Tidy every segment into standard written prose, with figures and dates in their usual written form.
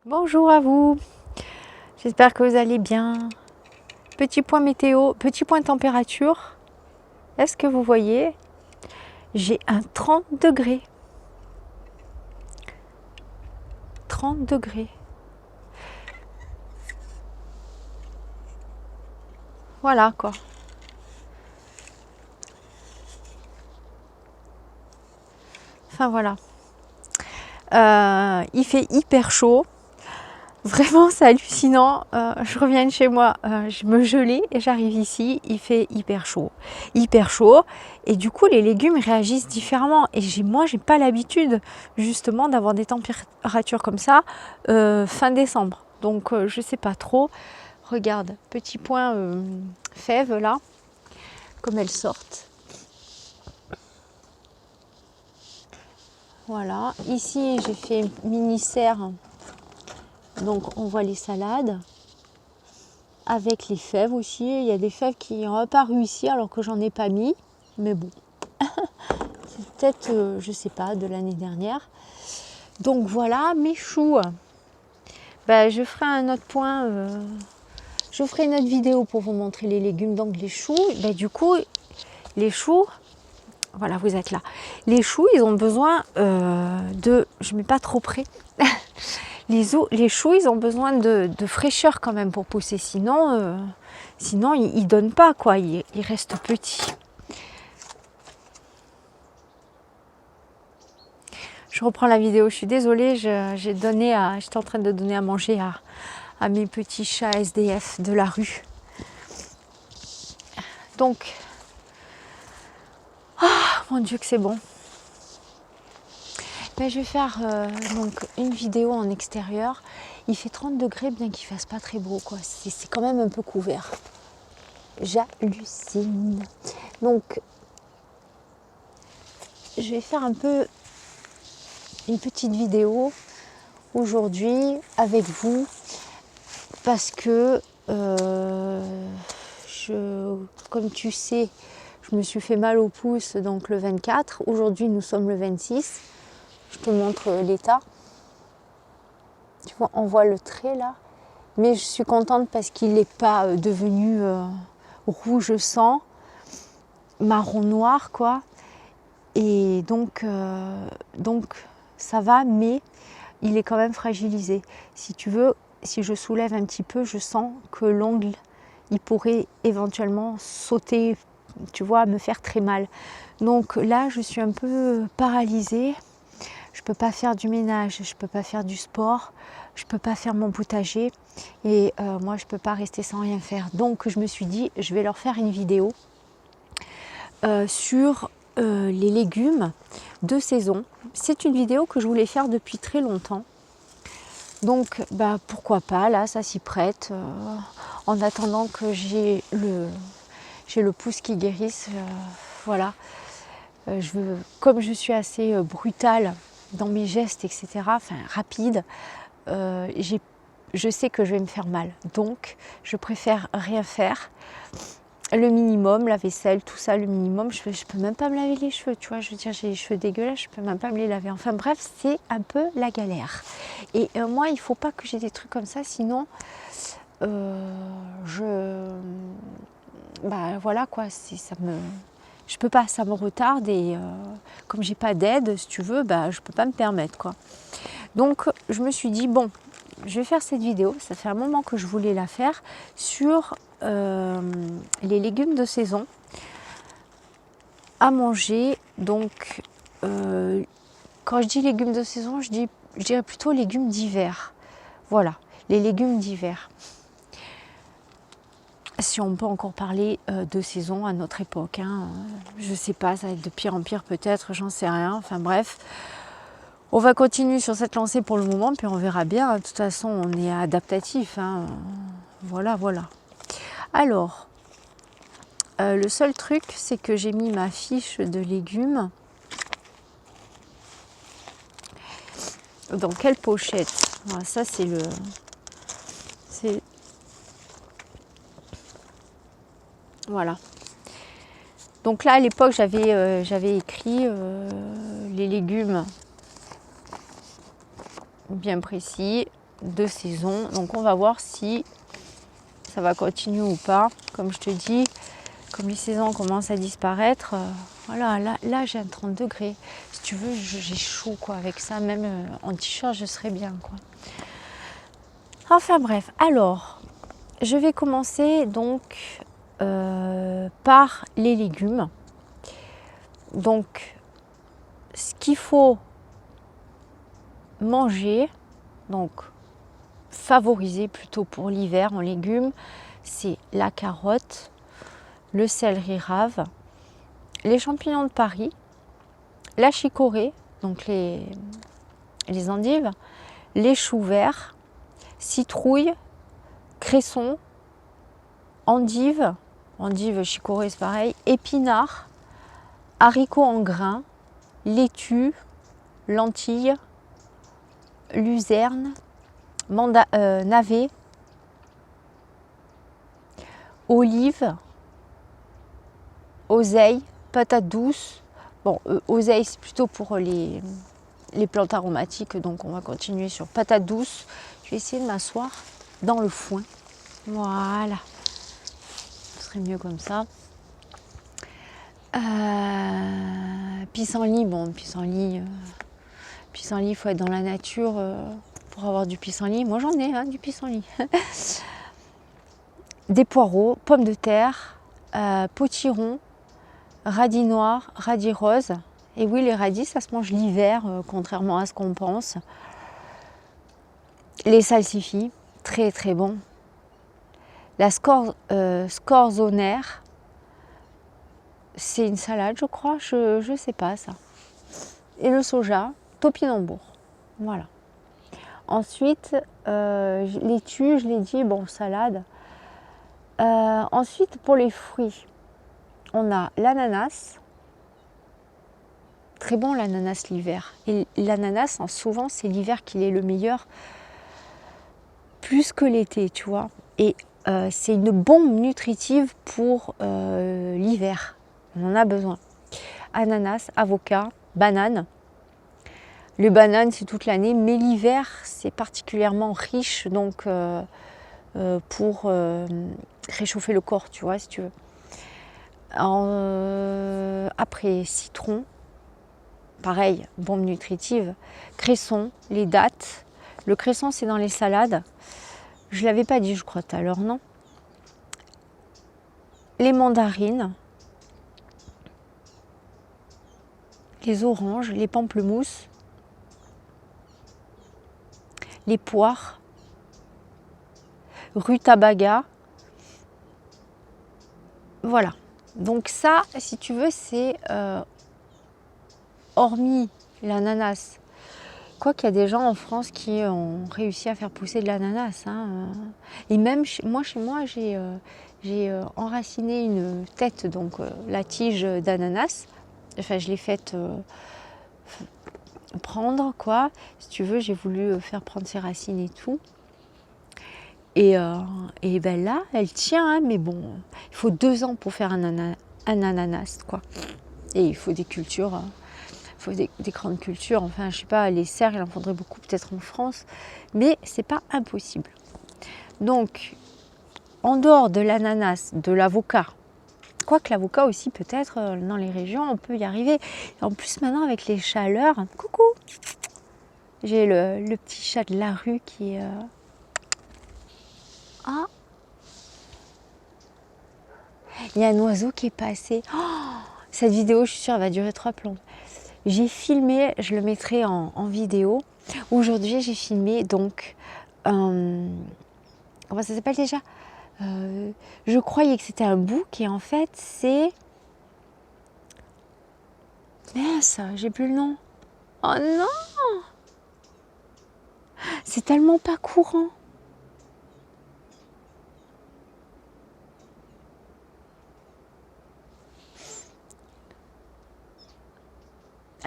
Bonjour à vous, j'espère que vous allez bien. Petit point météo, petit point température. Est-ce que vous voyez? J'ai un 30 degrés. 30 degrés. Voilà quoi. Enfin voilà. Il fait hyper chaud. Vraiment, c'est hallucinant. Je reviens de chez moi, je me gelais et j'arrive ici, il fait hyper chaud. Hyper chaud. Et du coup, les légumes réagissent différemment. Et moi, j'ai pas l'habitude justement d'avoir des températures comme ça fin décembre. Donc, je sais pas trop. Regarde, petit point fèves là, comme elles sortent. Voilà. Ici, j'ai fait une mini serre. Donc, on voit les salades. Avec les fèves aussi, il y a des fèves qui ont apparu ici alors que j'en ai pas mis, mais bon, c'est peut-être, je sais pas, de l'année dernière. Donc voilà, mes choux. Ben, je ferai un autre point, je ferai une autre vidéo pour vous montrer les légumes. Donc les choux, ben, du coup, les choux, voilà, vous êtes là. Les choux, ils ont besoin je mets pas trop près. Les choux, ils ont besoin de fraîcheur quand même pour pousser, sinon ils ne donnent pas, quoi, ils restent petits. Je reprends la vidéo, je suis désolée, j'étais en train de donner à manger à mes petits chats SDF de la rue. Donc, mon Dieu que c'est bon. Ben, je vais faire donc une vidéo en extérieur. Il fait 30 degrés, bien qu'il fasse pas très beau, quoi. C'est quand même un peu couvert. J'hallucine. Donc, je vais faire un peu une petite vidéo aujourd'hui avec vous parce que comme tu sais, je me suis fait mal au pouce donc le 24. Aujourd'hui, nous sommes le 26. Je te montre l'état. Tu vois, on voit le trait là. Mais je suis contente parce qu'il n'est pas devenu rouge sang, marron noir quoi. Et donc ça va, mais il est quand même fragilisé. Si tu veux, si je soulève un petit peu, je sens que l'ongle, il pourrait éventuellement sauter, tu vois, me faire très mal. Donc là, je suis un peu paralysée. Je ne peux pas faire du ménage, je ne peux pas faire du sport, je ne peux pas faire mon potager. Et moi, je ne peux pas rester sans rien faire. Donc, je me suis dit, je vais leur faire une vidéo sur les légumes de saison. C'est une vidéo que je voulais faire depuis très longtemps. Donc, bah, pourquoi pas, là, ça s'y prête. En attendant que j'ai le pouce qui guérisse, voilà. Comme je suis assez brutale dans mes gestes, etc., enfin rapide, je sais que je vais me faire mal. Donc, je préfère rien faire. Le minimum, la vaisselle, tout ça, le minimum. Je peux même pas me laver les cheveux, tu vois. Je veux dire, j'ai les cheveux dégueulasses, je peux même pas me les laver. Enfin bref, c'est un peu la galère. Et moi, il faut pas que j'ai des trucs comme ça, sinon, bah voilà quoi, je peux pas, ça me retarde et comme j'ai pas d'aide, si tu veux, bah je peux pas me permettre quoi. Donc je me suis dit bon, je vais faire cette vidéo, ça fait un moment que je voulais la faire sur les légumes de saison à manger. Donc quand je dis légumes de saison, je dirais plutôt légumes d'hiver. Voilà, les légumes d'hiver. Si on peut encore parler de saison à notre époque, hein. Je ne sais pas, ça va être de pire en pire peut-être, j'en sais rien, enfin bref. On va continuer sur cette lancée pour le moment, puis on verra bien. De toute façon, on est adaptatif, hein. Voilà, voilà. Alors, le seul truc, c'est que j'ai mis ma fiche de légumes. Dans quelle pochette? Voilà, ça, c'est le... Voilà. Donc là, à l'époque, j'avais écrit les légumes bien précis. de saison. Donc on va voir si ça va continuer ou pas. Comme je te dis, comme les saisons commencent à disparaître, voilà, là j'ai un 30 degrés. Si tu veux, j'ai chaud quoi. Avec ça, même en t-shirt, je serais bien quoi. Enfin bref, alors je vais commencer donc par les légumes. Donc ce qu'il faut manger, donc favoriser plutôt pour l'hiver en légumes, c'est la carotte, le céleri rave, les champignons de Paris, la chicorée, donc les endives, les choux verts, citrouille, cresson, endive, chicorée c'est pareil, épinards, haricots en grains, laitue, lentilles, luzerne, navet, olives, oseille, patates douces. Bon, oseille c'est plutôt pour les plantes aromatiques, donc on va continuer sur patates douces. Je vais essayer de m'asseoir dans le foin. Voilà. Ce serait mieux comme ça. Pissenlit, bon, pissenlit, il faut être dans la nature pour avoir du pissenlit. Moi j'en ai du pissenlit. Des poireaux, pommes de terre, potirons, radis noirs, radis roses. Et oui, les radis, ça se mange l'hiver, contrairement à ce qu'on pense. Les salsifis, très très bon. La scorzonère, c'est une salade, je crois, je sais pas ça. Et le soja, topinambour. Voilà. Ensuite, laitue, je l'ai dit, bon, salade. Ensuite, pour les fruits, on a l'ananas. Très bon l'ananas l'hiver. Et l'ananas, souvent, c'est l'hiver qu'il est le meilleur, plus que l'été, tu vois. Et c'est une bombe nutritive pour l'hiver. On en a besoin. Ananas, avocat, banane. Les bananes, c'est toute l'année, mais l'hiver, c'est particulièrement riche, donc pour réchauffer le corps, tu vois, si tu veux. Après, citron, pareil, bombe nutritive. Cresson, les dattes. Le cresson, c'est dans les salades. Je ne l'avais pas dit, je crois, tout à l'heure, non? Les mandarines, les oranges, les pamplemousses, les poires, rutabaga. Voilà. Donc ça, si tu veux, c'est hormis l'ananas. Quoi qu'il y a des gens en France qui ont réussi à faire pousser de l'ananas. Et même chez moi, j'ai enraciné une tête, donc la tige d'ananas. Enfin, je l'ai faite prendre, quoi. Si tu veux, j'ai voulu faire prendre ses racines et tout. Et ben là, elle tient, mais bon, il faut 2 ans pour faire un ananas, quoi. Et il faut des cultures, il faut des grandes cultures. Enfin, je sais pas, les serres, il en faudrait beaucoup peut-être en France, mais c'est pas impossible. Donc, en dehors de l'ananas, de l'avocat, quoique l'avocat aussi peut-être dans les régions, on peut y arriver. Et en plus maintenant avec les chaleurs, coucou, j'ai le petit chat de la rue qui est... Ah, il y a un oiseau qui est passé. Oh, cette vidéo, je suis sûre, elle va durer 3 plombes. J'ai filmé, je le mettrai en vidéo. Aujourd'hui, j'ai filmé donc... comment ça s'appelle déjà? Je croyais que c'était un bouc et en fait, c'est... Mince, j'ai plus le nom. Oh non! C'est tellement pas courant.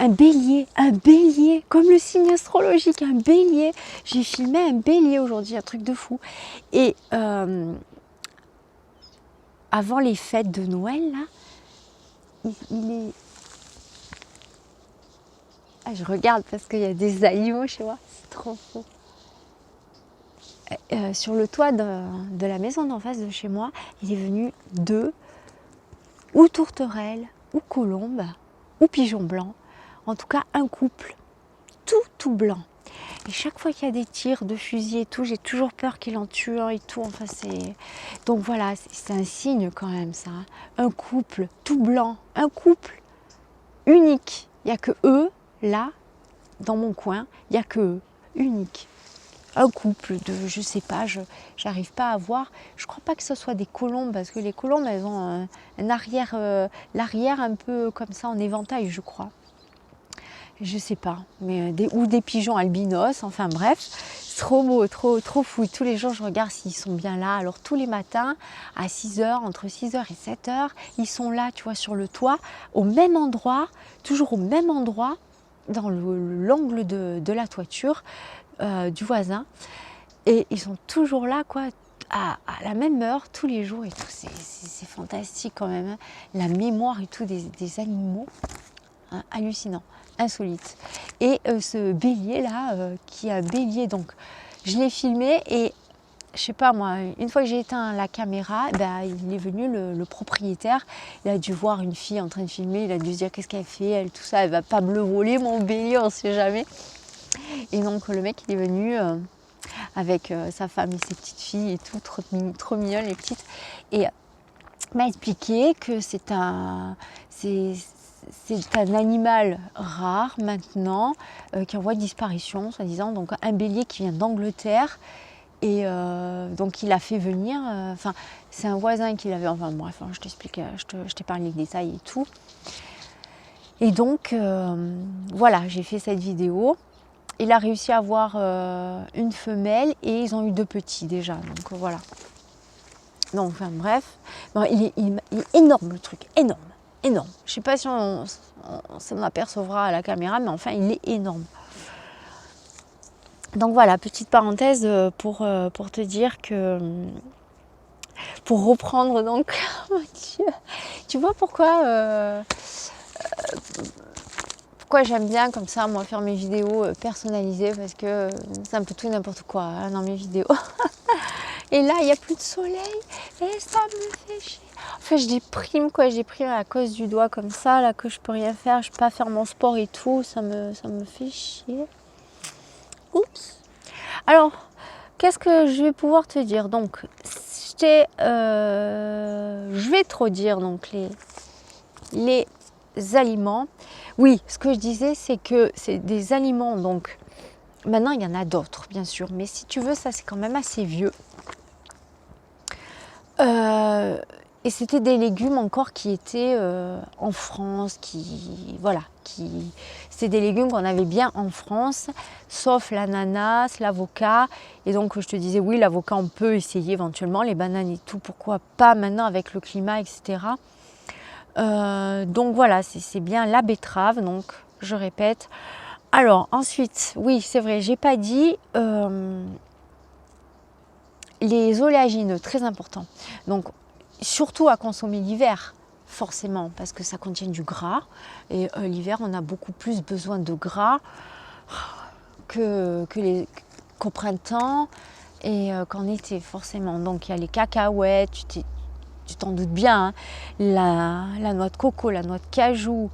Un bélier, comme le signe astrologique, un bélier. J'ai filmé un bélier aujourd'hui, un truc de fou. Et avant les fêtes de Noël, là, il est... Ah, je regarde parce qu'il y a des animaux chez moi, c'est trop fou. sur le toit de la maison d'en face de chez moi, il est venu 2, ou tourterelles, ou colombes, ou pigeons blancs. En tout cas, un couple tout blanc. Et chaque fois qu'il y a des tirs de fusil et tout, j'ai toujours peur qu'il en tue un et tout. Enfin, c'est... Donc voilà, c'est un signe quand même ça. Hein. Un couple tout blanc, un couple unique. Il n'y a que eux, là, dans mon coin, il n'y a que eux, unique. Un couple de, je sais pas, j'arrive pas à voir. Je crois pas que ce soit des colombes, parce que les colombes, elles ont un arrière, l'arrière un peu comme ça en éventail, je crois. Je sais pas, mais ou des pigeons albinos, enfin bref, trop beau, trop fou. Tous les jours, je regarde s'ils sont bien là. Alors tous les matins, à 6h, entre 6h et 7h, ils sont là, tu vois, sur le toit, au même endroit, toujours au même endroit, dans l'angle de la toiture du voisin. Et ils sont toujours là, quoi, à la même heure, tous les jours et tout. C'est fantastique quand même, hein. La mémoire et tout des animaux, hein, hallucinant. Insolite. Et ce bélier là, qui est un bélier, donc je l'ai filmé et je sais pas moi, une fois que j'ai éteint la caméra, ben, il est venu le propriétaire, il a dû voir une fille en train de filmer, il a dû se dire qu'est-ce qu'elle fait, elle, tout ça, elle va pas me le voler mon bélier, on sait jamais. Et donc le mec il est venu avec sa femme et ses petites filles et tout, trop mignonnes les petites, et m'a expliqué que c'est un animal rare maintenant, qui est en voie de disparition, soi-disant. Donc un bélier qui vient d'Angleterre. Et donc il a fait venir, enfin c'est un voisin qui l'avait, enfin bref, je t'explique, je t'épargne les détails et tout. Et donc voilà, j'ai fait cette vidéo. Il a réussi à avoir une femelle et ils ont eu 2 petits déjà. Donc voilà. Donc enfin bref, bon, il est énorme le truc, énorme. Je ne sais pas si on s'en apercevra à la caméra, mais enfin il est énorme. Donc voilà, petite parenthèse pour te dire que, pour reprendre donc, oh mon Dieu, tu vois pourquoi j'aime bien comme ça moi faire mes vidéos personnalisées, parce que c'est un peu tout et n'importe quoi hein, dans mes vidéos. Et là, il n'y a plus de soleil et ça me fait chier. Enfin, je déprime quoi, je déprime à cause du doigt comme ça, là, que je peux rien faire, je peux pas faire mon sport et tout, ça me fait chier. Oups. Alors, qu'est-ce que je vais pouvoir te dire? Donc, je vais te redire donc les aliments. Oui, ce que je disais, c'est que c'est des aliments, donc maintenant il y en a d'autres bien sûr, mais si tu veux, ça c'est quand même assez vieux. Et c'était des légumes encore qui étaient en France, c'est des légumes qu'on avait bien en France, sauf l'ananas, l'avocat. Et donc je te disais oui, l'avocat on peut essayer éventuellement, les bananes et tout, pourquoi pas maintenant avec le climat, etc. Donc voilà, c'est bien la betterave, donc je répète. Alors ensuite, oui c'est vrai, j'ai pas dit les oléagineux, très important. Donc surtout à consommer l'hiver, forcément, parce que ça contient du gras. Et l'hiver, on a beaucoup plus besoin de gras qu'au printemps et qu'en été, forcément. Donc il y a les cacahuètes, tu t'en doutes bien, hein, la noix de coco, la noix de cajou,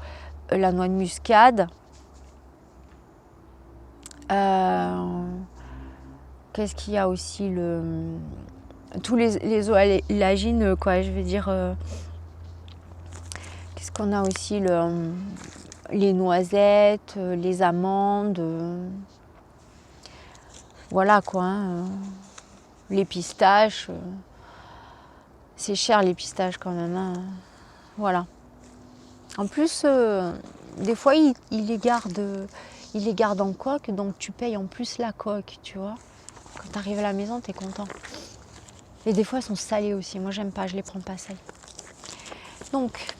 la noix de muscade. Qu'est-ce qu'il y a aussi, tous les oléagineux, quoi, je veux dire. Qu'est-ce qu'on a aussi, les noisettes, les amandes, voilà quoi, hein, les pistaches. C'est cher les pistaches quand même, hein, voilà. En plus, des fois ils les gardent en coque, donc tu payes en plus la coque, tu vois. Quand tu arrives à la maison, tu es content. Et des fois, elles sont salées aussi. Moi, j'aime pas, je les prends pas salées. Donc,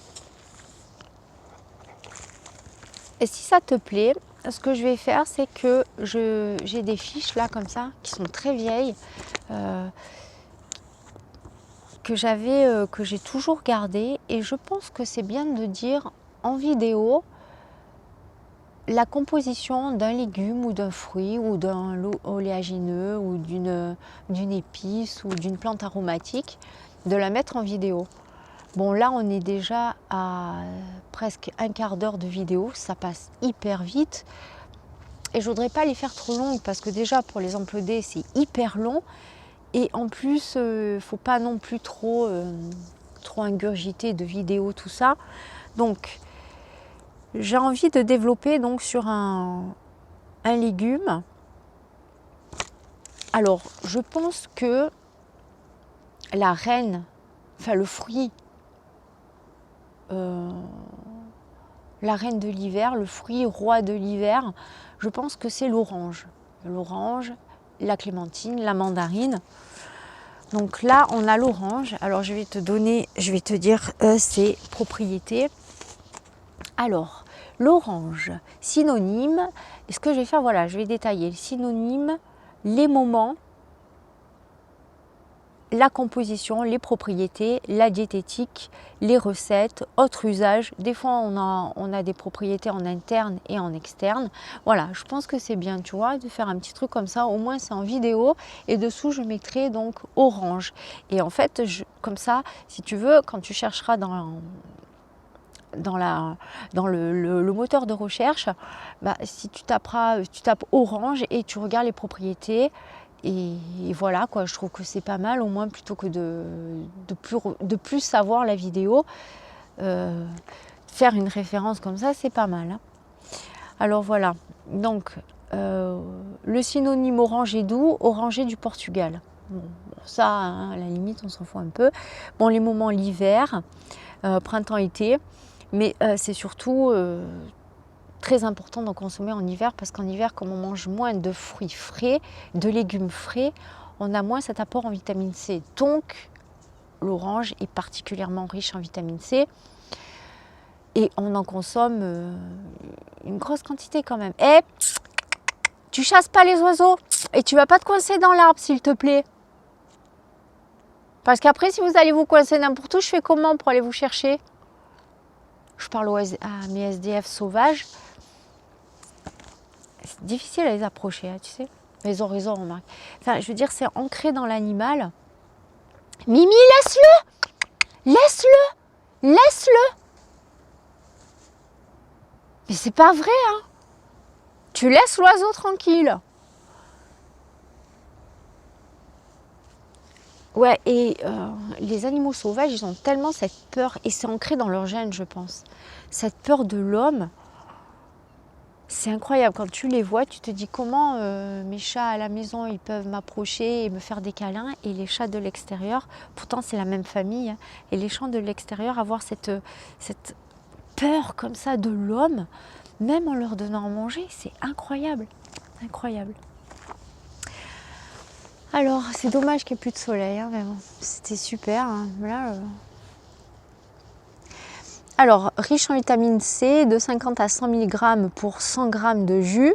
et si ça te plaît, ce que je vais faire, c'est que j'ai des fiches là, comme ça, qui sont très vieilles, que j'ai toujours gardées. Et je pense que c'est bien de dire en vidéo la composition d'un légume ou d'un fruit ou d'un oléagineux ou d'une épice ou d'une plante aromatique, de la mettre en vidéo. Bon, là, on est déjà à presque un quart d'heure de vidéo, ça passe hyper vite. Et je voudrais pas les faire trop longues parce que déjà, pour les uploader, c'est hyper long. Et en plus, faut pas non plus trop ingurgiter de vidéos, tout ça. Donc, j'ai envie de développer donc sur un légume. Alors, je pense que la reine, enfin le fruit, la reine de l'hiver, le fruit roi de l'hiver, je pense que c'est l'orange. L'orange, la clémentine, la mandarine. Donc là, on a l'orange. Alors, je vais te dire ses propriétés. Alors, l'orange, synonyme, et ce que je vais faire, voilà, je vais détailler le synonyme, les moments, la composition, les propriétés, la diététique, les recettes, autres usages. Des fois, on a des propriétés en interne et en externe. Voilà, je pense que c'est bien, tu vois, de faire un petit truc comme ça. Au moins, c'est en vidéo. Et dessous, je mettrai donc orange. Et en fait, comme ça, si tu veux, quand tu chercheras dans le moteur de recherche, bah, si tu tapes orange et tu regardes les propriétés, et voilà quoi, je trouve que c'est pas mal, au moins plutôt que de plus savoir la vidéo, faire une référence comme ça, c'est pas mal, hein. Alors voilà, donc le synonyme orange et doux, orangé du Portugal. Bon, ça, hein, à la limite, on s'en fout un peu. Bon, les moments l'hiver, printemps-été, mais c'est surtout très important d'en consommer en hiver parce qu'en hiver, comme on mange moins de fruits frais, de légumes frais, on a moins cet apport en vitamine C. Donc, l'orange est particulièrement riche en vitamine C et on en consomme une grosse quantité quand même. Et tu chasses pas les oiseaux et tu vas pas te coincer dans l'arbre, s'il te plaît. Parce qu'après, si vous allez vous coincer n'importe où, je fais comment pour aller vous chercher? Je parle à mes SDF sauvages. C'est difficile à les approcher, hein, tu sais. Ils ont raison, remarque. Enfin, je veux dire, c'est ancré dans l'animal. Mimi, laisse-le! Laisse-le! Laisse-le! Mais c'est pas vrai, hein. Tu laisses l'oiseau tranquille. Ouais, et les animaux sauvages, ils ont tellement cette peur, et c'est ancré dans leur gène, je pense. Cette peur de l'homme. C'est incroyable, quand tu les vois, tu te dis comment mes chats à la maison, ils peuvent m'approcher et me faire des câlins, et les chats de l'extérieur, pourtant c'est la même famille, hein, et les chats de l'extérieur, avoir cette peur comme ça de l'homme, même en leur donnant à manger, c'est incroyable, incroyable. Alors, c'est dommage qu'il n'y ait plus de soleil, hein, mais bon, c'était super, hein, là... Alors, riche en vitamine C, de 50 à 100 mg pour 100 g de jus.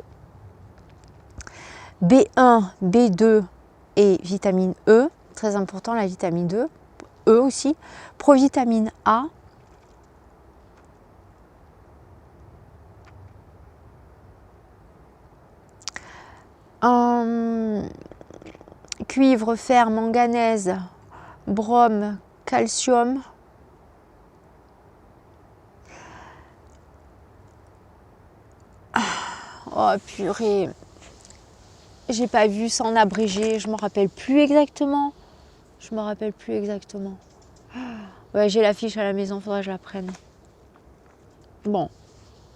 B1, B2 et vitamine E. Très important la vitamine E aussi. Provitamine A. Cuivre, fer, manganèse, brome, calcium. Oh purée, j'ai pas vu, c'est en abrégé, je me rappelle plus exactement. Ouais, j'ai la fiche à la maison, faudrait que je la prenne. Bon,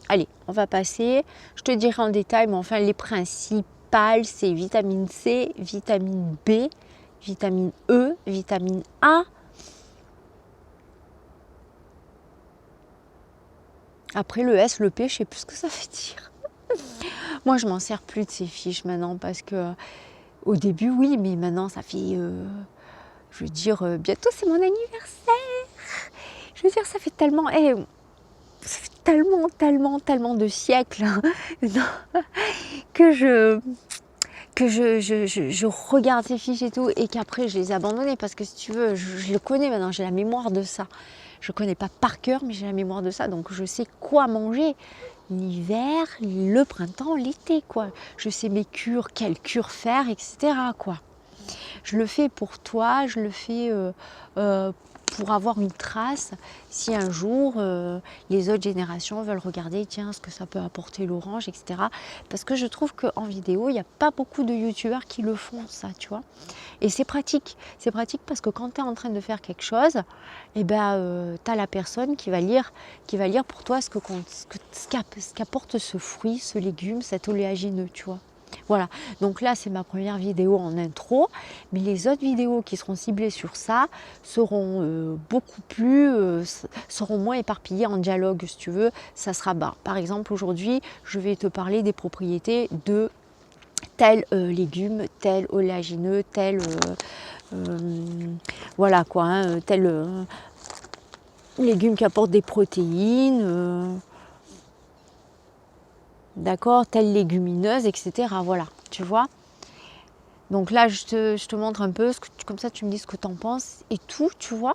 allez, on va passer. Je te dirai en détail, mais enfin les principales, c'est vitamine C, vitamine B, vitamine E, vitamine A. Après le S, le P, je sais plus ce que ça veut dire. Moi, je m'en sers plus de ces fiches maintenant parce que au début, oui, mais maintenant, ça fait, je veux dire, bientôt c'est mon anniversaire. Je veux dire, ça fait tellement, tellement de siècles que je regarde ces fiches et tout, et qu'après je les ai abandonnées parce que si tu veux, je le connais maintenant, j'ai la mémoire de ça. Je ne connais pas par cœur, mais j'ai la mémoire de ça, donc je sais quoi manger. l'hiver, le printemps, l'été, quoi. Je sais mes cures, quelles cures faire, etc., quoi. Je le fais pour toi, je le fais pour avoir une trace si un jour les autres générations veulent regarder, tiens, ce que ça peut apporter l'orange, etc. Parce que je trouve qu'en vidéo, il n'y a pas beaucoup de youtubeurs qui le font, ça, tu vois. Et c'est pratique. C'est pratique parce que quand tu es en train de faire quelque chose, eh ben, tu as la personne qui va lire pour toi ce qu'apporte ce fruit, ce légume, cet oléagineux, tu vois. Voilà, donc là c'est ma première vidéo en intro, mais les autres vidéos qui seront ciblées sur ça seront seront moins éparpillées en dialogue si tu veux. Ça sera par exemple aujourd'hui je vais te parler des propriétés de tel légume, tel oléagineux, tel voilà quoi, hein, tel légume qui apporte des protéines. D'accord, telle légumineuse, etc. Voilà, tu vois. Donc là, je te montre un peu, comme ça tu me dis ce que tu en penses et tout, tu vois.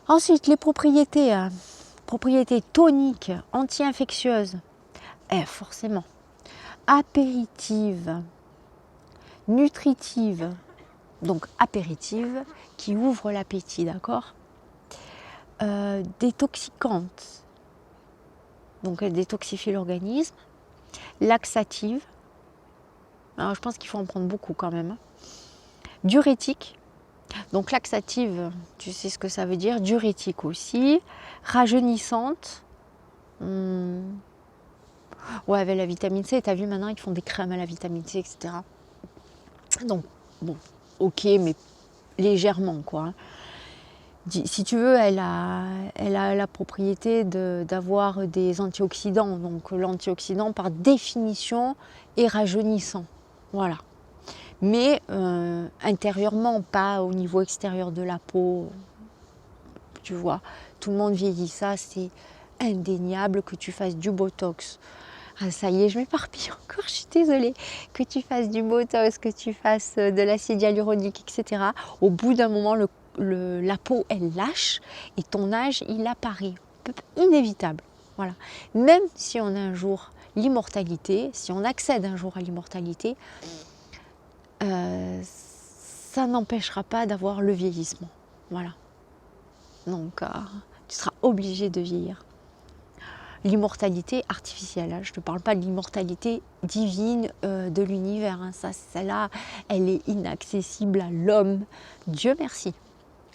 Ensuite, les propriétés, propriétés toniques, anti-infectieuses, forcément, apéritives, nutritives, donc apéritives, qui ouvrent l'appétit, d'accord. Détoxicantes, donc elle détoxifie l'organisme, laxative, alors je pense qu'il faut en prendre beaucoup quand même, diurétique, donc laxative, tu sais ce que ça veut dire, diurétique aussi, rajeunissante, ouais, avec la vitamine C, tu as vu maintenant ils font des crèmes à la vitamine C, etc. Donc bon, ok, mais légèrement quoi, hein. Si tu veux, elle a la propriété d'avoir des antioxydants. Donc l'antioxydant, par définition, est rajeunissant. Voilà. Mais intérieurement, pas au niveau extérieur de la peau. Tu vois, tout le monde vieillit, ça, c'est indéniable que tu fasses du Botox. Ah, ça y est, je m'éparpille encore, je suis désolée. Que tu fasses du Botox, que tu fasses de l'acide hyaluronique, etc. Au bout d'un moment, la peau, elle lâche et ton âge, il apparaît. Inévitable. Voilà. Même si on a un jour l'immortalité, si on accède un jour à l'immortalité, ça n'empêchera pas d'avoir le vieillissement. Voilà. Donc, tu seras obligé de vieillir. L'immortalité artificielle, hein. Je ne te parle pas de l'immortalité divine de l'univers, hein. Ça, celle-là, elle est inaccessible à l'homme. Dieu merci.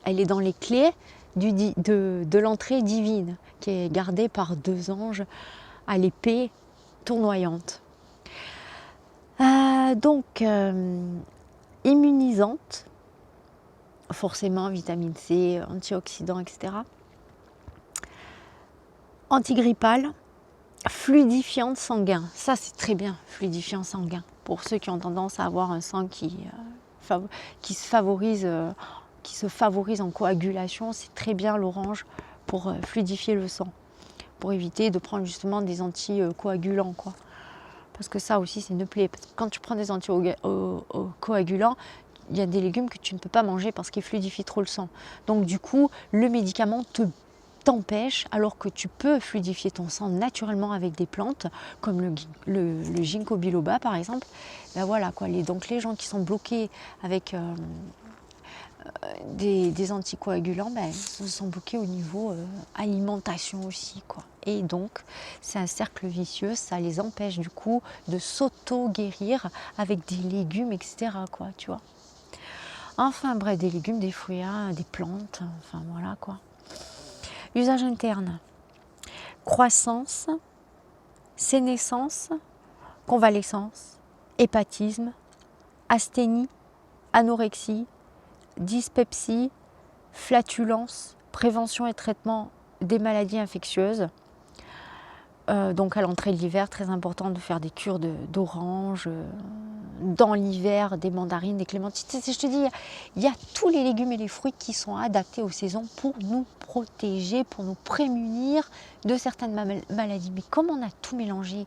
Elle est dans les clés de l'entrée divine, qui est gardée par 2 anges à l'épée tournoyante. Donc, immunisante, forcément, vitamine C, antioxydants, etc. Antigrippale, fluidifiante sanguin. Ça, c'est très bien, fluidifiant sanguin. Pour ceux qui ont tendance à avoir un sang qui se favorise en coagulation, c'est très bien l'orange pour fluidifier le sang, pour éviter de prendre justement des anticoagulants, quoi. Parce que ça aussi, c'est une plaie. Parce que quand tu prends des anticoagulants, il y a des légumes que tu ne peux pas manger parce qu'ils fluidifient trop le sang. Donc du coup, le médicament t'empêche, alors que tu peux fluidifier ton sang naturellement avec des plantes, comme le ginkgo biloba par exemple. Ben voilà, quoi. Donc les gens qui sont bloqués avec des anticoagulants, ben, ils sont bloqués au niveau alimentation aussi, quoi. Et donc, c'est un cercle vicieux, ça les empêche du coup de s'auto-guérir avec des légumes, etc., quoi, tu vois. Enfin bref, des légumes, des fruits, hein, des plantes, enfin voilà, quoi. Usage interne, croissance, sénescence, convalescence, hépatisme, asthénie, anorexie, dyspepsie, flatulence, prévention et traitement des maladies infectieuses. Donc à l'entrée de l'hiver, très important de faire des cures d'orange, dans l'hiver des mandarines, des clémentines. Je te dis, il y a tous les légumes et les fruits qui sont adaptés aux saisons pour nous protéger, pour nous prémunir de certaines maladies. Mais comme on a tout mélangé,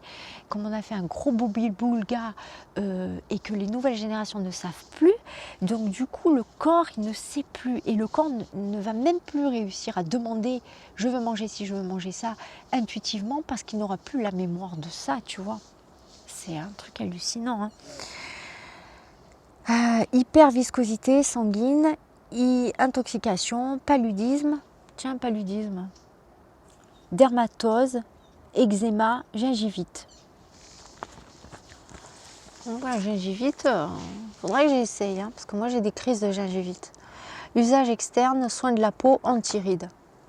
comme on a fait un gros boulga et que les nouvelles générations ne savent plus, Donc du coup, le corps, il ne sait plus. Et le corps ne va même plus réussir à demander « je veux manger ci, je veux manger ça » intuitivement parce qu'il n'aura plus la mémoire de ça, tu vois. C'est un truc hallucinant. Hyperviscosité sanguine, intoxication, paludisme. Tiens, paludisme. Dermatose, eczéma, gingivite. Donc la gingivite, faudrait que j'essaye, parce que moi j'ai des crises de gingivite. Usage externe, soins de la peau, anti-rides.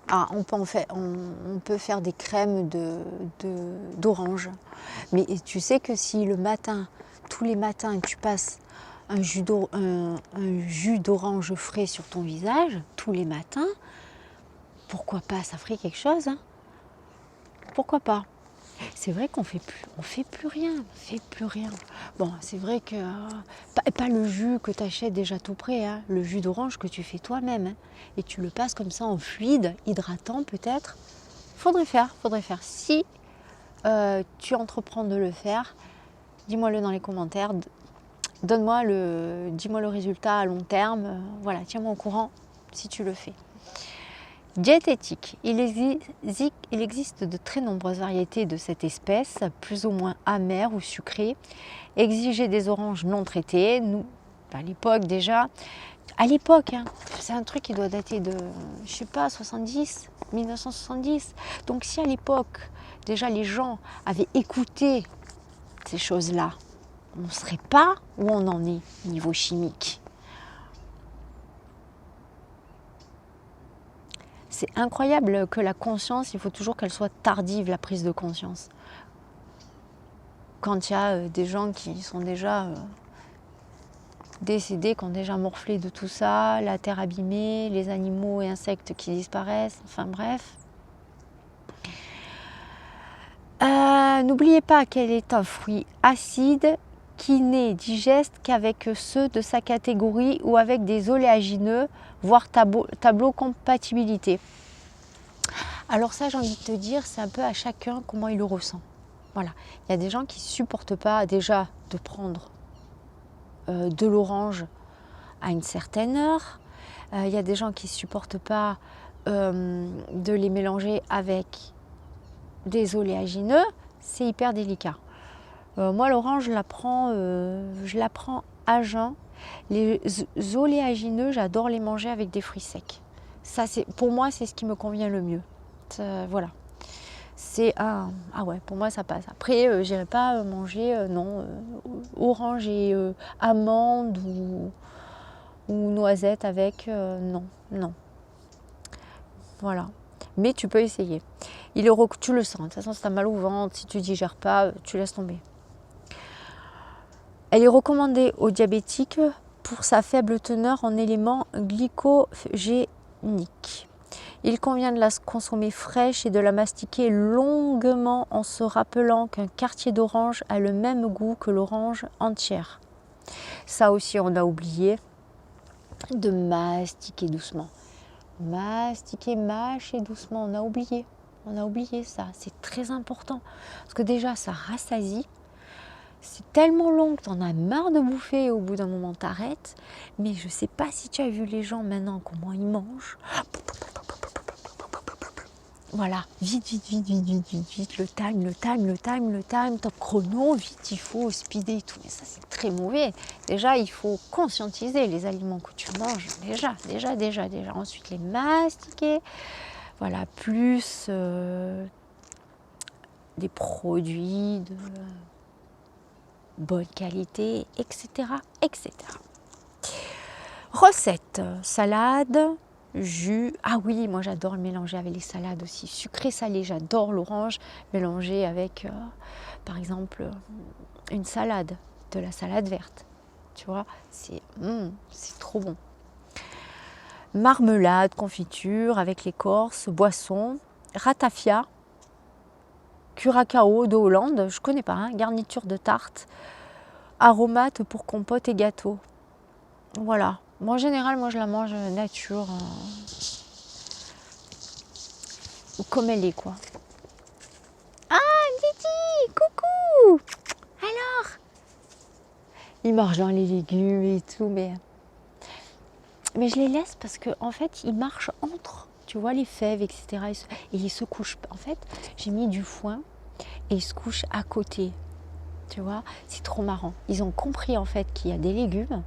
Ah, on peut faire des crèmes d'orange. Mais tu sais que si le matin, tous les matins, tu passes un jus d'orange frais sur ton visage, tous les matins, pourquoi pas, ça ferait quelque chose. Pourquoi pas? C'est vrai qu'on fait plus rien. Bon, c'est vrai que pas le jus que tu achètes déjà tout prêt, le jus d'orange que tu fais toi-même, et tu le passes comme ça en fluide, hydratant peut-être. Faudrait faire. Si tu entreprends de le faire, dis-moi-le dans les commentaires. Dis-moi le résultat à long terme. Voilà, tiens-moi au courant si tu le fais. Diététique. Il existe de très nombreuses variétés de cette espèce, plus ou moins amères ou sucrées. Exiger des oranges non traitées, nous, à l'époque déjà, c'est un truc qui doit dater de, 1970. Donc si à l'époque, déjà les gens avaient écouté ces choses-là, on ne serait pas où on en est niveau chimique. C'est incroyable que la conscience, il faut toujours qu'elle soit tardive, la prise de conscience. Quand il y a des gens qui sont déjà décédés, qui ont déjà morflé de tout ça, la terre abîmée, les animaux et insectes qui disparaissent, enfin bref. N'oubliez pas qu'elle est un fruit acide qui n'est digeste qu'avec ceux de sa catégorie ou avec des oléagineux, voire tableau compatibilité. Alors ça, j'ai envie de te dire, c'est un peu à chacun comment il le ressent. Voilà. Il y a des gens qui ne supportent pas déjà de prendre de l'orange à une certaine heure. Il y a des gens qui ne supportent pas de les mélanger avec des oléagineux. C'est hyper délicat. Moi, l'orange, je la prends à jeun. Les oléagineux, j'adore les manger avec des fruits secs. Ça, pour moi, c'est ce qui me convient le mieux. Voilà. Pour moi, ça passe. Après, j'irai pas manger orange et amande ou noisette avec. Non. Voilà. Mais tu peux essayer. Tu le sens. De toute façon, si tu as mal au ventre, si tu digères pas, tu laisses tomber. Elle est recommandée aux diabétiques pour sa faible teneur en éléments glycogéniques. Il convient de la consommer fraîche et de la mastiquer longuement en se rappelant qu'un quartier d'orange a le même goût que l'orange entière. Ça aussi, on a oublié de mastiquer doucement. Mâcher doucement, on a oublié ça. C'est très important parce que déjà, ça rassasie. C'est tellement long que tu en as marre de bouffer et au bout d'un moment, t'arrêtes. Mais je ne sais pas si tu as vu les gens maintenant, comment ils mangent. Voilà, vite, le time, top chrono, vite, il faut speeder et tout. Mais ça, c'est très mauvais. Déjà, il faut conscientiser les aliments que tu manges. Déjà. Ensuite, les mastiquer. Voilà, plus des produits de bonne qualité, etc. Recette, salade, jus. Ah oui, moi j'adore le mélanger avec les salades aussi. Sucré, salé, j'adore l'orange mélangé avec, par exemple, une salade, de la salade verte. Tu vois, c'est trop bon. Marmelade, confiture avec l'écorce, boisson, ratafia, curacao de Hollande, je connais pas, garniture de tarte, aromates pour compote et gâteau. Voilà. Moi, en général, je la mange nature, comme elle est, quoi. Ah, Didi, coucou. Alors, il marche dans les légumes et tout, mais Mais je les laisse parce que en fait, ils marchent entre, tu vois, les fèves, etc. Et ils se couchent. En fait, j'ai mis du foin et ils se couchent à côté. Tu vois, c'est trop marrant. Ils ont compris en fait qu'il y a des légumes,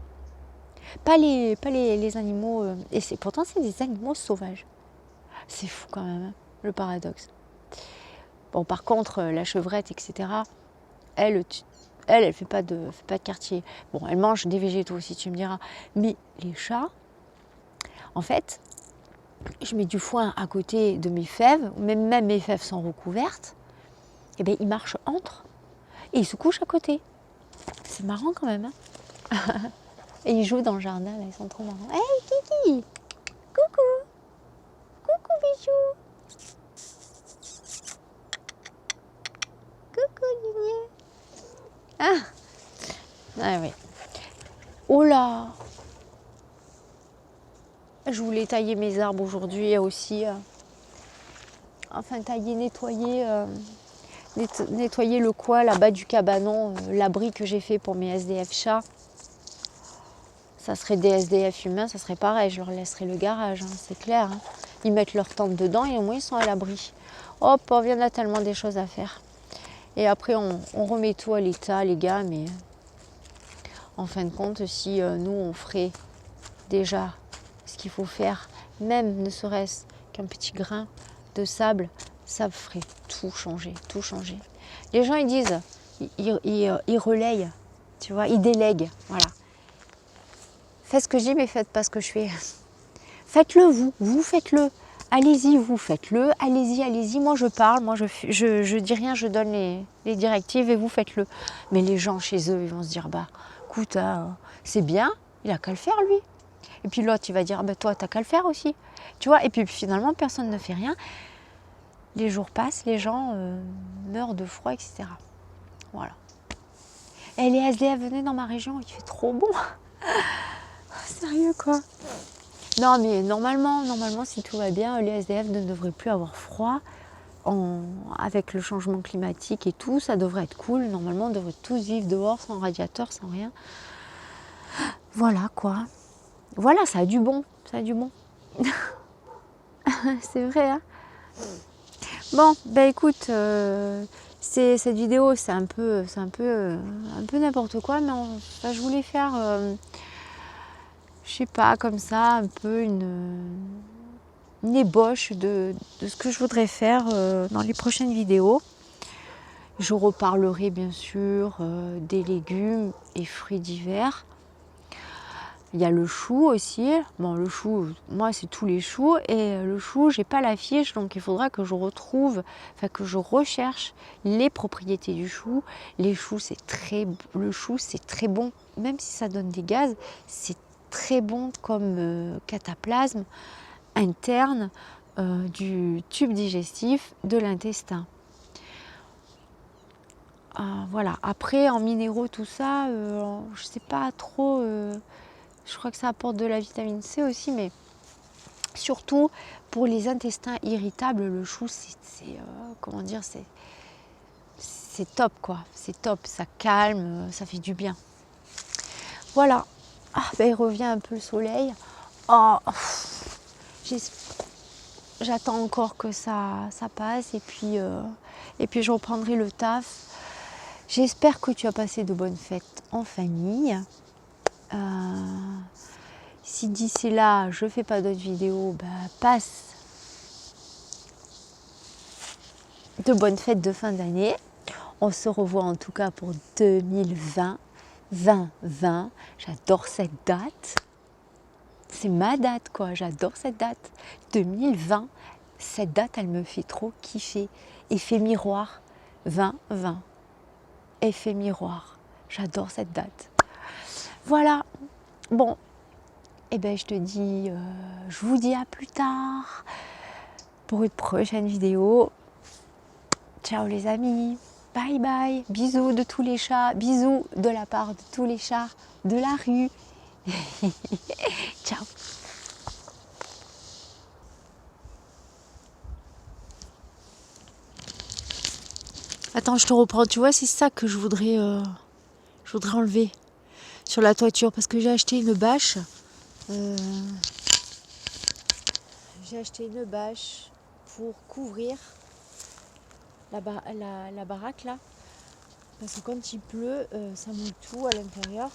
pas les animaux. Et pourtant, c'est des animaux sauvages. C'est fou quand même, hein, le paradoxe. Bon, par contre, la chevrette, etc., elle fait pas de quartier. Bon, elle mange des végétaux aussi, tu me diras. Mais les chats, en fait, je mets du foin à côté de mes fèves, même mes fèves sont recouvertes, et bien ils marchent entre et ils se couchent à côté. C'est marrant quand même. Hein. Et ils jouent dans le jardin, là, ils sont trop marrants. Hey Kiki, coucou, coucou Bichou, coucou Ligné. Ah oui. Oh là, je voulais tailler mes arbres aujourd'hui aussi. Enfin tailler, nettoyer le coin là-bas du cabanon, l'abri que j'ai fait pour mes SDF chats. Ça serait des SDF humains, ça serait pareil, je leur laisserais le garage, hein, c'est clair. Hein. Ils mettent leur tente dedans et au moins ils sont à l'abri. Hop, il y en a tellement des choses à faire. Et après on remet tout à l'état les gars, mais en fin de compte, si nous on ferait déjà ce qu'il faut faire, même ne serait-ce qu'un petit grain de sable, ça ferait tout changer, tout changer. Les gens ils disent, ils relayent, tu vois, ils délèguent, voilà. Faites ce que je dis, mais faites pas ce que je fais. Faites-le vous faites-le. Allez-y, vous faites-le, allez-y. Moi je parle, moi je dis rien, je donne les directives et vous faites-le. Mais les gens chez eux, ils vont se dire, bah écoute, c'est bien, il a qu'à le faire lui. Et puis l'autre, il va dire, bah toi, t'as qu'à le faire aussi. Tu vois, et puis finalement, personne ne fait rien. Les jours passent, les gens meurent de froid, etc. Voilà. Et les SDF, venez dans ma région, il fait trop bon. Sérieux quoi. Non mais normalement, si tout va bien, les SDF ne devraient plus avoir froid. Avec le changement climatique et tout, ça devrait être cool. Normalement, on devrait tous vivre dehors, sans radiateur, sans rien. Voilà quoi. Voilà, ça a du bon. C'est vrai, hein. Bon, ben écoute, cette vidéo, c'est un peu n'importe quoi, mais je voulais faire, je sais pas, comme ça, un peu une ébauche de ce que je voudrais faire dans les prochaines vidéos. Je reparlerai bien sûr des légumes et fruits d'hiver. Il y a le chou aussi. Bon, le chou, moi c'est tous les choux. Et le chou, j'ai pas la fiche, donc il faudra que je recherche les propriétés du chou. Le chou, c'est très bon, même si ça donne des gaz, c'est très bon comme cataplasme interne du tube digestif de l'intestin. Voilà. Après, en minéraux, tout ça, je sais pas trop. Je crois que ça apporte de la vitamine C aussi, mais surtout pour les intestins irritables, le chou, c'est top quoi. C'est top, ça calme, ça fait du bien. Voilà. Il revient un peu le soleil. J'attends encore que ça passe et puis je reprendrai le taf. J'espère que tu as passé de bonnes fêtes en famille. Si d'ici là je fais pas d'autres vidéos, passe de bonnes fêtes de fin d'année. On se revoit en tout cas pour 2020. 2020, j'adore cette date. C'est ma date quoi, j'adore cette date. 2020, cette date elle me fait trop kiffer. Effet miroir, 2020. Effet miroir, j'adore cette date. Voilà, bon, je vous dis à plus tard pour une prochaine vidéo. Ciao les amis, bye bye, bisous de tous les chats, bisous de la part de tous les chats de la rue. Ciao. Attends, je te reprends, tu vois, c'est ça que je voudrais enlever sur la toiture parce que j'ai acheté une bâche J'ai acheté une bâche pour couvrir la baraque là. Parce que quand il pleut, ça mouille tout à l'intérieur.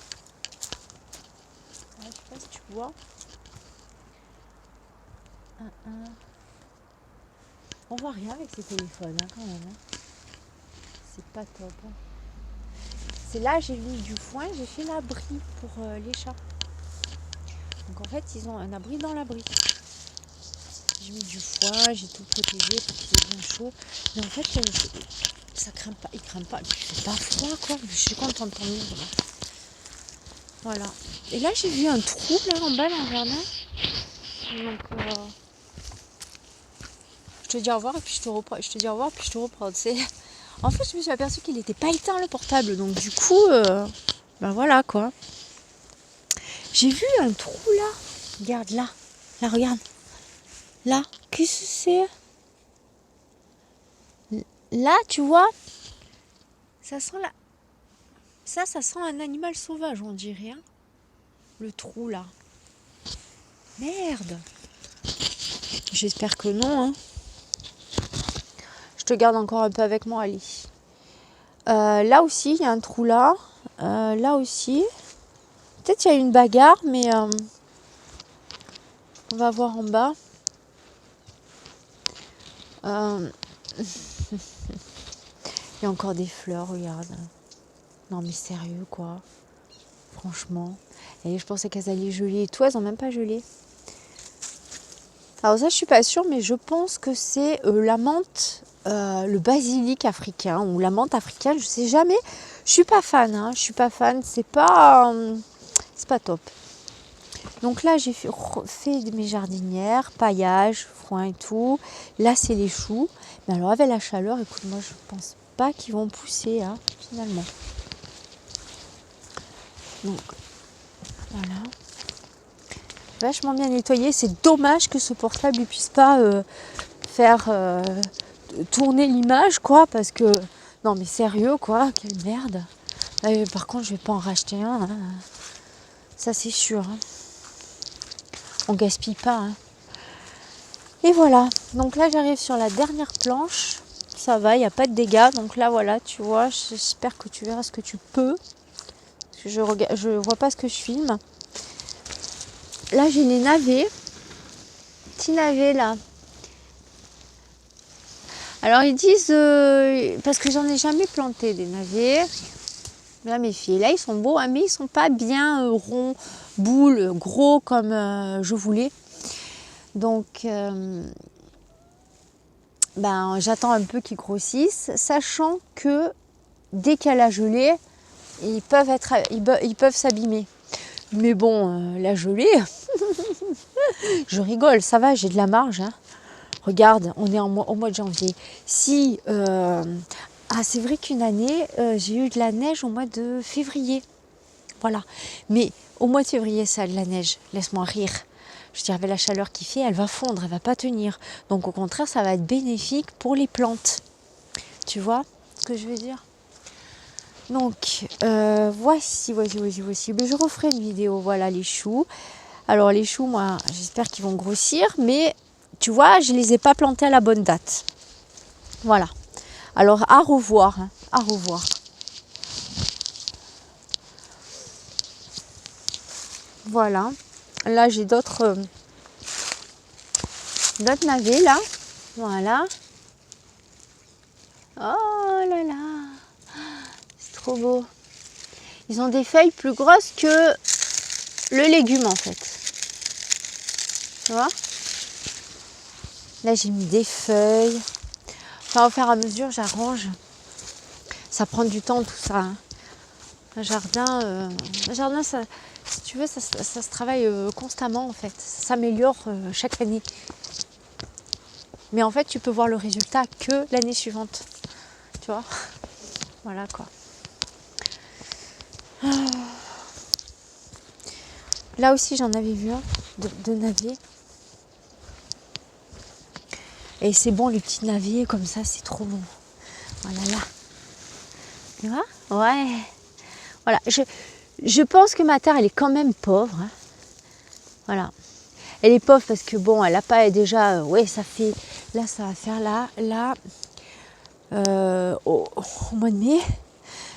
Je sais pas si tu vois. On voit rien avec ces téléphones hein, quand même. Hein. C'est pas top. Hein. C'est là j'ai mis du foin, j'ai fait l'abri pour les chats. Donc en fait ils ont un abri dans l'abri. J'ai mis du foin, j'ai tout protégé pour qu'il ait bien chaud. Mais en fait ça craint pas, il craint pas. C'est pas froid quoi, je suis contente tant mieux. Voilà. Et là j'ai vu un trou là en bas dans le jardin. Donc je te dis au revoir et puis je te reprends. Je te dis au revoir et puis je te reprends. En fait je me suis aperçue qu'il n'était pas éteint le portable. Donc du coup, ben voilà quoi. J'ai vu un trou là. Regarde là. Là regarde. Là. Qu'est-ce que c'est? Là tu vois. Ça sent là. Ça sent un animal sauvage on dirait. Hein. Le trou là. Merde. J'espère que non. Hein. Je te garde encore un peu avec moi Ali. Là aussi il y a un trou là. Là aussi. Peut-être qu'il y a une bagarre mais on va voir en bas. Il y a encore des fleurs, regarde. Non mais sérieux quoi. Franchement. Et je pensais qu'elles allaient geler et tout, elles n'ont même pas gelé. Alors ça je suis pas sûre, mais je pense que c'est la menthe, le basilic africain ou la menthe africaine, je sais jamais. Je suis pas fan, hein. Je suis pas fan, c'est pas top. Donc là j'ai fait mes jardinières, paillage, foin et tout. Là c'est les choux. Mais alors avec la chaleur, écoute, moi je pense pas qu'ils vont pousser hein, finalement. Donc voilà. Vachement bien nettoyé. C'est dommage que ce portable ne puisse pas faire tourner l'image quoi. Parce que non mais sérieux quoi, quelle merde. Par contre je vais pas en racheter un. Hein. Ça c'est sûr. Hein. On gaspille pas. Hein. Et voilà. Donc là j'arrive sur la dernière planche. Ça va, il n'y a pas de dégâts. Donc là voilà, tu vois, j'espère que tu verras ce que tu peux. Parce que je vois pas ce que je filme. Là j'ai les navets. Petits navets là. Alors ils disent, parce que j'en ai jamais planté des navets. Là mes filles, là ils sont beaux, hein, mais ils sont pas bien ronds, boules, gros comme je voulais. Donc j'attends un peu qu'ils grossissent, sachant que dès qu'elle a gelé, ils peuvent s'abîmer. Mais bon, la gelée, je rigole, ça va, j'ai de la marge. Hein. Regarde, on est au mois de janvier. Si, c'est vrai qu'une année, j'ai eu de la neige au mois de février. Voilà. Mais au mois de février, ça a de la neige. Laisse-moi rire. Je veux dire, avec la chaleur qu'il fait, elle va fondre, elle va pas tenir. Donc au contraire, ça va être bénéfique pour les plantes. Tu vois ce que je veux dire? Donc, voici. Mais je referai une vidéo. Voilà les choux. Alors les choux, moi, j'espère qu'ils vont grossir. Mais, tu vois, je ne les ai pas plantés à la bonne date. Voilà. Alors, à revoir. Hein, à revoir. Voilà. Là, j'ai d'autres navets, là. Voilà. Oh là là. C'est trop beau. Ils ont des feuilles plus grosses que le légume, en fait. Tu vois? Là, j'ai mis des feuilles. Enfin, au fur et à mesure, j'arrange. Ça prend du temps, tout ça. Hein. Un jardin, ça, si tu veux, ça se travaille constamment, en fait. Ça s'améliore chaque année. Mais en fait, tu peux voir le résultat que l'année suivante. Tu vois? Voilà, quoi. Là aussi, j'en avais vu un de navet. Et c'est bon, les petits navets comme ça, c'est trop bon. Voilà, là. Tu vois? Ouais. Voilà. Je pense que ma terre, elle est quand même pauvre. Hein. Voilà. Elle est pauvre parce que bon, elle a pas déjà, ouais, ça fait, là, ça va faire là, au mois de mai,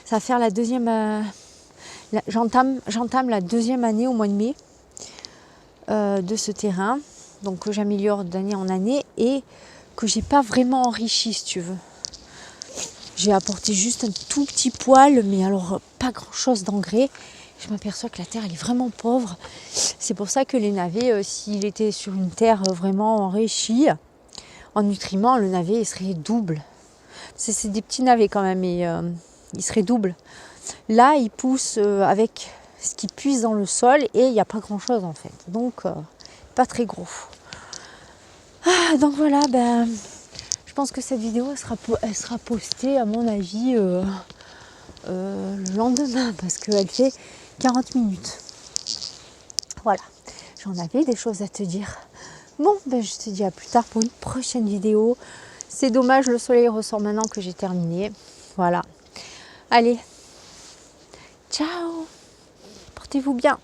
ça va faire la deuxième, j'entame la deuxième année au mois de mai de ce terrain, donc que j'améliore d'année en année et que j'ai pas vraiment enrichi, si tu veux. J'ai apporté juste un tout petit poil, mais alors pas grand chose d'engrais. Je m'aperçois que la terre elle est vraiment pauvre. C'est pour ça que les navets, s'il était sur une terre vraiment enrichie en nutriments, le navet il serait double. C'est des petits navets quand même, mais il serait double. Là, il pousse avec ce qui puise dans le sol et il n'y a pas grand chose en fait. Donc, pas très gros. Ah, donc voilà, ben, je pense que cette vidéo elle sera postée à mon avis le lendemain parce qu'elle fait 40 minutes. Voilà, j'en avais des choses à te dire. Bon, ben, je te dis à plus tard pour une prochaine vidéo. C'est dommage, le soleil ressort maintenant que j'ai terminé. Voilà. Allez, ciao, portez-vous bien.